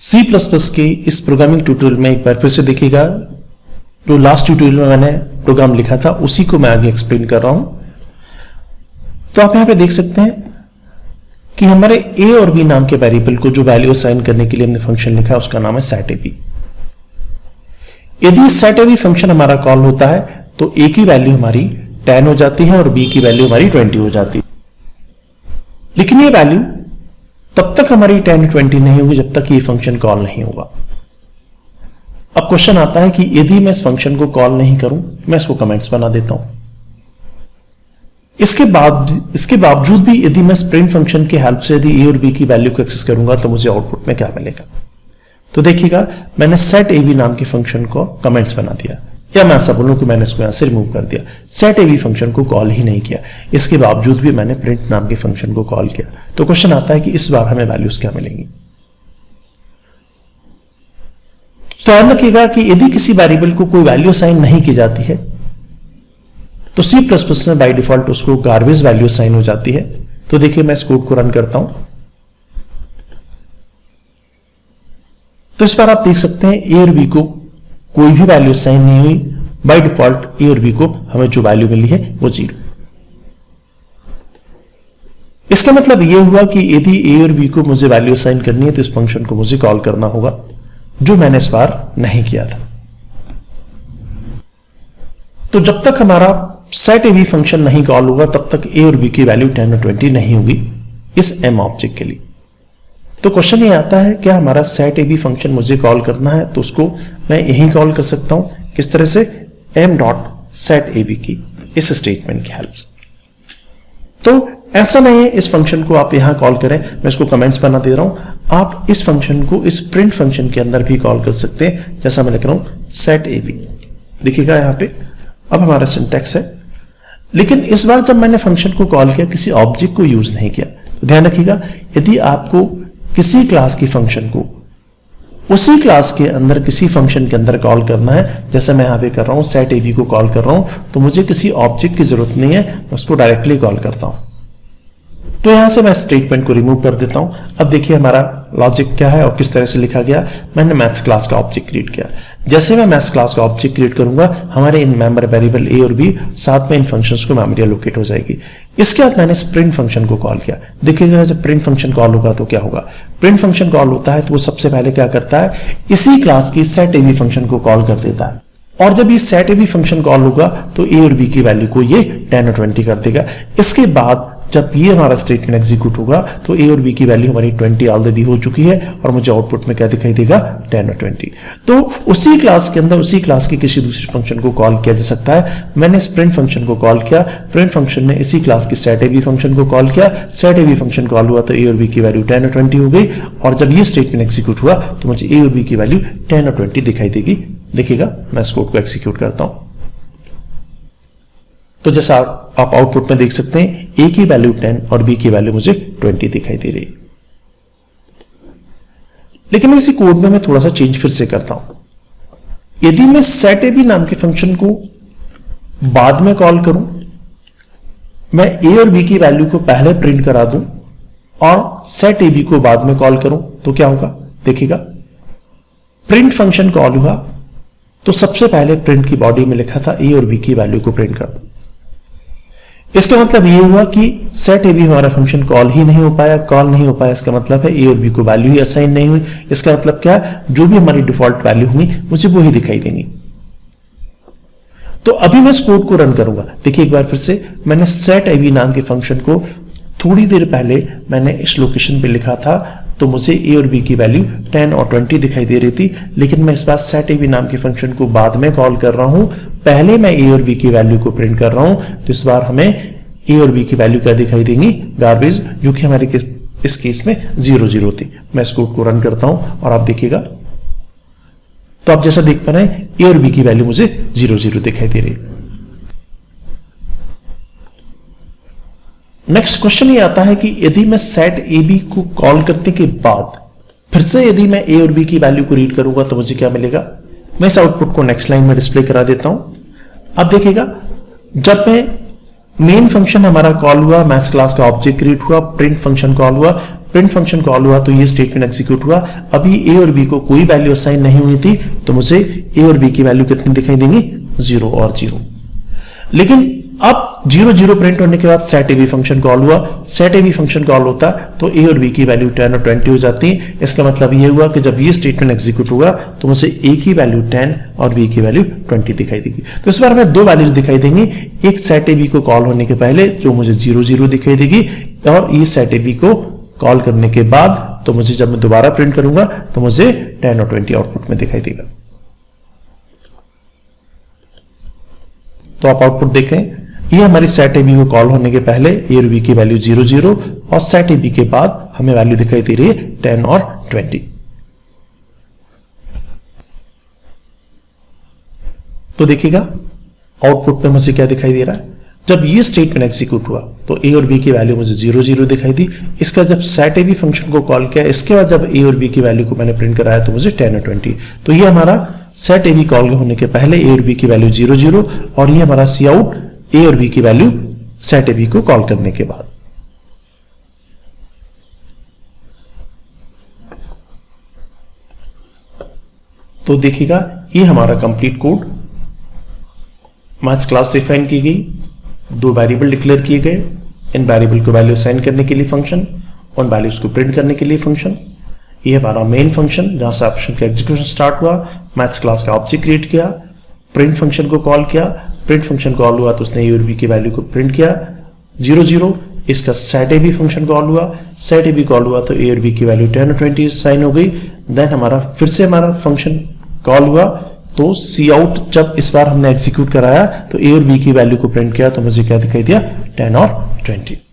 C++ के इस programming tutorial में एक बार फिर से देखिएगा। जो लास्ट ट्यूटोरियल में मैंने प्रोग्राम लिखा था उसी को मैं आगे एक्सप्लेन कर रहा हूं। तो आप यहां पे देख सकते हैं कि हमारे a और b नाम के वेरिएबल को जो वैल्यू असाइन करने के लिए हमने फंक्शन लिखा है उसका नाम है setAb। यदि setAb फंक्शन हमारा कॉल होता है तो a की वैल्यू हमारी 10 हो जाती है और b की वैल्यू हमारी 20 हो जाती है। लेकिन ये वैल्यू तब तक हमारी 10-20 नहीं होगी जब तक ये फंक्शन कॉल नहीं होगा। अब क्वेश्चन आता है कि यदि मैं इस फंक्शन को कॉल नहीं करूं, मैं इसको कमेंट्स बना देता हूं। इसके बावजूद भी यदि मैं स्प्रिंट फंक्शन की हेल्प से यदि a और b की वैल्यू को एक्सेस करूंगा तो मुझे आउटपुट में क्या मिलेगा। तो देखिएगा, मैंने setAb नाम के फंक्शन को कमेंट्स बना दिया, या मैं ऐसा बोलूं कि मैंने इसको यहां से रिमूव कर दिया। setAb फंक्शन को कॉल ही नहीं किया, इसके बावजूद भी मैंने प्रिंट नाम के फंक्शन को कॉल किया। तो क्वेश्चन आता है कि इस बार हमें वैल्यूज क्या मिलेंगी। तो ध्यान रखिएगा कि यदि किसी वेरिएबल को कोई वैल्यू असाइन नहीं की जाती है तो C++ में बाय डिफॉल्ट उसको गार्बेज वैल्यू असाइन हो जाती है। तो देखिए, मैं इस कोड को रन करता हूं तो इस बार आप देख सकते हैं a और b को कोई भी वैल्यू असाइन नहीं हुई। बाय डिफॉल्ट a और b को हमें जो वैल्यू मिली है वो 0। इसका मतलब यह हुआ कि यदि a और b को मुझे वैल्यू असाइन करनी है तो इस फंक्शन को मुझे कॉल करना होगा, जो मैंने इस बार नहीं किया था। तो जब तक हमारा setAb फंक्शन नहीं कॉल होगा तब तक a और b की वैल्यू 10 और 20 नहीं होगी इस m ऑब्जेक्ट के लिए। तो क्वेश्चन ये आता है, क्या हमारा setAb फंक्शन मुझे कॉल करना है तो उसको मैं यही कॉल कर सकता हूं। किस तरह से? m.setAb की इस स्टेटमेंट की हेल्प से। तो ऐसा नहीं है इस फंक्शन को आप यहां कॉल करें, मैं इसको कमेंट्स बना दे रहा हूं। आप इस फंक्शन को इस प्रिंट फंक्शन के अंदर भी कॉल कर सकते हैं, जैसा मैं लिख रहा हूं setAb। देखिएगा यहां पे अब हमारा सिंटैक्स है, लेकिन इस बार जब मैंने फंक्शन को कॉल किया किसी ऑब्जेक्ट को यूज नहीं किया। तो ध्यान रखिएगा, यदि आपको किसी क्लास की फंक्शन को उसी क्लास के अंदर किसी फंक्शन के अंदर कॉल करना है, जैसे मैं यहां पे कर रहा हूं setAb को कॉल कर रहा हूं, तो मुझे किसी ऑब्जेक्ट की जरूरत नहीं है, मैं उसको डायरेक्टली कॉल करता हूं। तो यहां से मैं स्टेटमेंट को रिमूव कर देता हूं। अब देखिए हमारा लॉजिक क्या है और किस तरह से लिखा गया। मैंने मैथ्स क्लास का ऑब्जेक्ट क्रिएट किया। जैसे मैं मैथ्स क्लास का ऑब्जेक्ट क्रिएट करूंगा, हमारे इन मेंबर वेरिएबल a और b साथ में इन फंक्शंस को मेमोरी एलोकेट हो जाएगी। इसके बाद मैंने प्रिंट फंक्शन को कॉल किया। देखिएगा जब प्रिंट फंक्शन कॉल होगा तो क्या होगा। प्रिंट फंक्शन कॉल होता है तो वो सबसे पहले क्या करता है, इसी क्लास की setAb फंक्शन को कॉल कर देता है, और जब ये setAb फंक्शन कॉल होगा तो a और b की वैल्यू को ये 10 और 20 कर देगा। इसके बाद जब ये हमारा स्टेटमेंट एग्जीक्यूट होगा तो a और b की वैल्यू हमारी 20 ऑलरेडी हो चुकी है और मुझे आउटपुट में क्या दिखाई देगा, 10 और 20। तो उसी क्लास के अंदर उसी क्लास के किसी दूसरे फंक्शन को कॉल किया जा सकता है। मैंने स्प्रिंट फंक्शन को कॉल किया, प्रिंट फंक्शन ने इसी क्लास की setAb फंक्शन को कॉल किया, setAb फंक्शन कॉल हुआ तो a और b की वैल्यू 10 और 20 हो गई, और जब ये स्टेटमेंट एग्जीक्यूट हुआ तो मुझे a और b की वैल्यू 10 और 20 दिखाई देगी। देखिएगा मैं इस कोड को एग्जीक्यूट करता हूं तो जैसा आप आउटपुट में देख सकते हैं a की वैल्यू 10 और b की वैल्यू मुझे 20 दिखाई दे रही। लेकिन इसी कोड में मैं थोड़ा सा चेंज फिर से करता हूं। यदि मैं setAb नाम के फंक्शन को बाद में कॉल करूं, मैं a और b की वैल्यू को पहले प्रिंट करा दूं और setAb को बाद में कॉल करूं तो क्या होगा। देखिएगा, प्रिंट फंक्शन कॉल हुआ तो सबसे पहले प्रिंट की बॉडी में लिखा था a और b की वैल्यू को प्रिंट कर दो। इसका मतलब ये हुआ कि setAb हमारा फंक्शन कॉल ही नहीं हो पाया। कॉल नहीं हो पाया इसका मतलब है a और b को वैल्यू ही असाइन नहीं हुई। इसका मतलब क्या, जो भी हमारी डिफॉल्ट वैल्यू हुई मुझे वो ही दिखाई देंगी। तो अभी मैं इस कोड को रन करूंगा। देखिए एक बार फिर से, मैंने setAb नाम के फंक्शन को थोड़ी देर पहले मैंने इस लोकेशन पे लिखा था तो मुझे a और b की वैल्यू 10 और 20 दिखाई दे रही थी। लेकिन मैं इस बार setAb नाम के फंक्शन को बाद में कॉल कर रहा हूं, पहले मैं a और b की वैल्यू को प्रिंट कर रहा हूं, तो इस बार हमें a और b की वैल्यू क्या दिखाई देंगी, गार्बेज, जो कि हमारे इस केस में 0 थी। मैं इस कोड को रन करता हूं और आप देखिएगा तो आप जैसा देख पा रहे हैं a और b की वैल्यू मुझे 0 दिखाई दे रही। नेक्स्ट क्वेश्चन ये आता है कि यदि मैं setAb को कॉल करने के बाद फिर से यदि मैं a और b की वैल्यू को रीड करूंगा तो मुझे क्या मिलेगा। मैं इस आउटपुट को नेक्स्ट लाइन में डिस्प्ले करा देता हूं। अब देखिएगा, जब मैं मेन फंक्शन हमारा कॉल हुआ, मैथ्स क्लास का ऑब्जेक्ट क्रिएट हुआ, प्रिंट फंक्शन कॉल हुआ, प्रिंट फंक्शन कॉल हुआ तो ये स्टेटमेंट एग्जीक्यूट हुआ। अभी ए और बी को कोई वैल्यू असाइन नहीं हुई थी, तो मुझे ए और बी की वैल्यू कितनी दिखाई देंगी, 0 और 0। लेकिन अब 0 0 प्रिंट होने के बाद set A B function call हुआ। Set A B function call होता तो ए और बी की वैल्यू 10 और 20 हो जाती। इसका मतलब ये हुआ कि जब ये स्टेटमेंट एग्जीक्यूट होगा तो मुझे ए की वैल्यू 10 और बी की वैल्यू 20 दिखाई देगी। तो इस बार हमें दो वैल्यूज दिखाई देंगी, एक सेट ए बी को कॉल होने के पहले जो मुझे 0 0 दिखाई देगी, और ये सेट ए बी को कॉल करने के बाद तो मुझे जब मैं दोबारा प्रिंट करूंगा तो मुझे 10 और 20 आउटपुट में दिखाई देगा। तो आप आउटपुट देखें, ये हमारी सेट ए बी को कॉल होने के पहले ए और बी की वैल्यू 0 0 और सेट ए बी के बाद हमें वैल्यू दिखाई दे रही है 10 और 20। तो देखिएगा आउटपुट पे मुझे क्या दिखाई दे रहा है, जब ये स्टेटमेंट एग्जीक्यूट हुआ तो ए और बी की वैल्यू मुझे 0 0 दिखाई दी। इसका जब सेट ए बी फंक्शन को कॉल किया, इसके बाद जब ए और बी की वैल्यू को मैंने प्रिंट कराया तो मुझे 10 और 20। तो ये हमारा सेट ए बी कॉल होने के पहले ए और बी की वैल्यू 0 0 और ये हमारा सी आउट ए और बी की वैल्यू सेट ए बी को कॉल करने के बाद। तो देखिएगा ये हमारा complete code, maths class define की गई, दो वेरिएबल डिक्लेयर किए गए, इन वेरिएबल को वैल्यू असाइन करने के लिए फंक्शन, उन वैल्यूज को प्रिंट करने के लिए फंक्शन। ये हमारा मेन फंक्शन जहां से ऑपरेशन का एग्जीक्यूशन स्टार्ट हुआ, मैथ्स क्लास का ऑब्जेक्ट क्रिएट किया, प्रिंट फंक्शन को कॉल किया, प्रिंट फंक्शन कॉल हुआ तो उसने ए और बी की वैल्यू को प्रिंट किया 0 0। इसका set A B function call हुआ, सेट ए बी कॉल हुआ तो ए और बी की वैल्यू 10 और 20 साइन हो गई। देन हमारा फिर से हमारा फंक्शन कॉल हुआ तो सी आउट जब इस बार हमने एग्जीक्यूट कराया तो ए और बी की वैल्यू को प्रिंट किया तो मुझे क्या दिखाई दिया, 10 और 20।